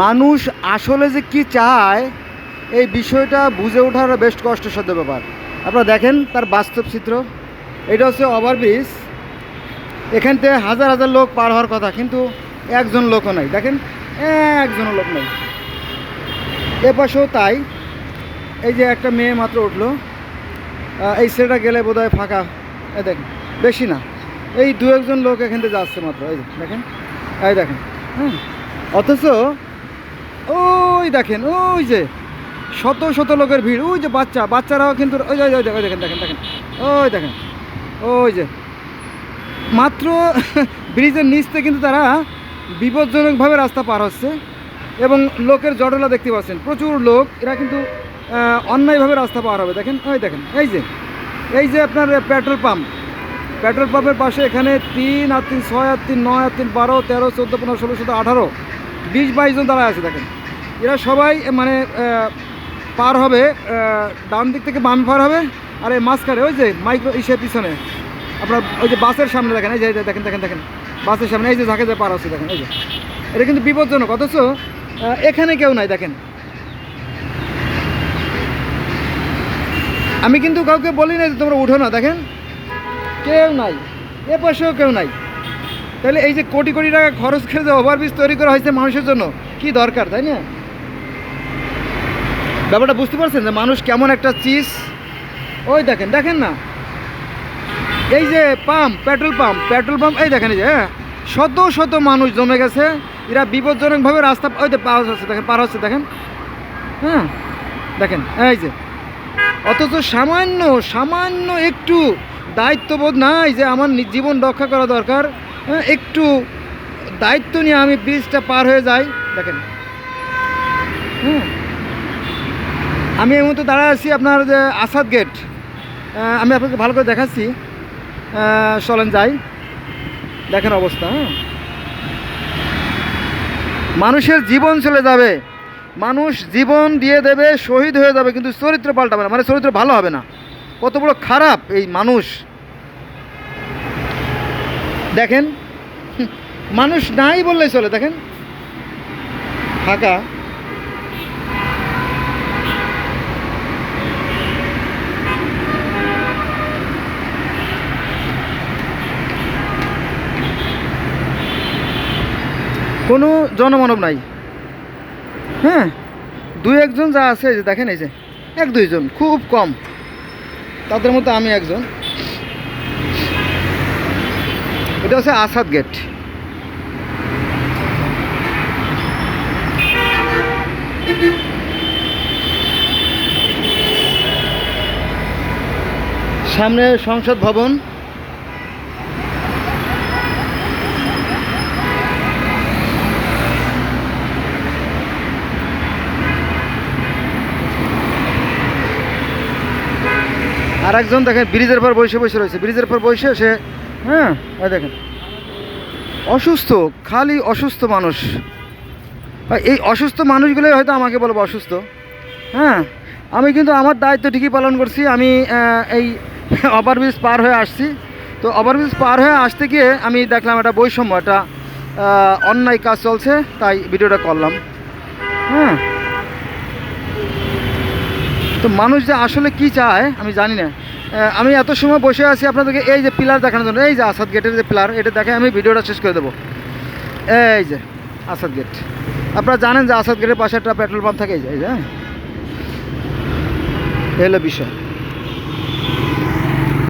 মানুষ আসলে যে কি চায় এই বিষয়টা বুঝে ওঠার বেশ কষ্টসাধ্য ব্যাপার। আপনারা দেখেন তার বাস্তব চিত্র। এটা হচ্ছে ওভারব্রিজ, এখান থেকে হাজার হাজার লোক পার হওয়ার কথা, কিন্তু একজন লোকও নাই। দেখেন একজনও লোক নাই। এ পাশেও তাই। এই যে একটা মেয়ে মাত্র উঠলো, এই ছেলেটা গেলে বোধহয় ফাঁকা। এই দেখেন বেশি না, এই দু একজন লোক এখান থেকে যাচ্ছে মাত্র। এই দেখেন, এই দেখেন। হ্যাঁ, অথচ ওই দেখেন, ওই যে শত শত লোকের ভিড়। ওই যে বাচ্চারাও কিন্তু ওই ওই ওই দেখেন দেখেন দেখেন, ওই দেখেন, ওই যে মাত্র ব্রিজের নিচ থেকে কিন্তু তারা বিপজ্জনকভাবে রাস্তা পার হচ্ছে। এবং লোকের জটলা দেখতে পাচ্ছেন, প্রচুর লোক। এরা কিন্তু অন্যায়ভাবে রাস্তা পার হবে। দেখেন, ওই দেখেন, এই যে আপনার পেট্রোল পাম্পের পাশে এখানে 3 আর 3 6 আর 3 9 আর 3 12 13 14 15 16 17 18 20 22 জন দাঁড়ায় আছে। দেখেন এরা সবাই মানে পার হবে, ডান দিক থেকে বামে পার হবে। আর এই মাঝখানে ওই যে মাইক্রো ইসের পিছনে আপনার ওই যে বাসের সামনে দেখেন, এই যে দেখেন দেখেন দেখেন বাসের সামনে এই যে ঝাঁকে পার হচ্ছে। দেখেন এই যে এটা কিন্তু বিপজ্জনক, অথচ এখানে কেউ নাই। দেখেন আমি কিন্তু কাউকে বলি না যে তোমরা উঠো না, দেখেন কেউ নাই, এ পাশেও কেউ নাই। তাহলে এই যে কোটি কোটি টাকা খরচ করে যে ওভারব্রিজ তৈরি করা হয়েছে মানুষের জন্য, কি দরকার, তাই না? ব্যাপারটা বুঝতে পারছেন যে মানুষ কেমন একটা চিজ। ওই দেখেন, দেখেন না, এই যে পেট্রোল পাম্প, এই দেখেন, এই যে শত শত মানুষ জমে গেছে। এরা বিপজ্জনকভাবে রাস্তা ওই তো পার হচ্ছে, দেখেন পার হচ্ছে, দেখেন। হ্যাঁ দেখেন, এই যে অথচ সামান্য একটু দায়িত্ববোধ নাই যে আমার জীবন রক্ষা করা দরকার। হ্যাঁ, একটু দায়িত্ব নিয়ে আমি ব্রিজটা পার হয়ে যাই। দেখেন, হ্যাঁ, আমি এই মুহূর্তে দাঁড়ায় আছি আপনার যে আসাদ গেট। আমি আপনাকে ভালো করে দেখাচ্ছি, চলেন যাই, দেখেন অবস্থা। হ্যাঁ, মানুষের জীবন চলে যাবে, মানুষ জীবন দিয়ে দেবে, শহীদ হয়ে যাবে, কিন্তু চরিত্র পাল্টাবে না, মানে চরিত্র ভালো হবে না। কত বড় খারাপ এই মানুষ। দেখেন মানুষ নাই বললেই চলে। দেখেন ফাঁকা। কোনো জনমানব নাই। হ্যাঁ, দু একজন যা আছে, যে দেখেন, এই যে 1-2 জন, খুব কম। তাদের মধ্যে আমি একজন। এটা হচ্ছে আসাদ গেট। সামনে সংসদ ভবন। আর একজন দেখেন ব্রিজের পর বসে রয়েছে, ব্রিজের পর বসে সে, হ্যাঁ দেখেন অসুস্থ, খালি অসুস্থ মানুষ। এই অসুস্থ মানুষগুলোই হয়তো আমাকে বলবো অসুস্থ। হ্যাঁ, আমি কিন্তু আমার দায়িত্ব ঠিকই পালন করছি। আমি এই ওভারব্রিজ পার হয়ে আসছি। তো ওভারব্রিজ পার হয়ে আসতে গিয়ে আমি দেখলাম একটা বৈষম্য, একটা অন্যায় কাজ চলছে, তাই ভিডিওটা করলাম। হ্যাঁ, তো মানুষ যে আসলে কি চায় আমি জানি না। আমি এত সময় বসে আছি আপনাদেরকে এই যে পিলার দেখানোর জন্য, এই যে আসাদ গেটের যে পিলার, এটা দেখে আমি ভিডিওটা শেষ করে দেবো। এই যে আসাদ গেট, আপনারা জানেন যে আসাদ গেটের পাশে একটা পেট্রোল পাম্প থাকে। এই যে হ্যাঁ, এই হলো বিষয়।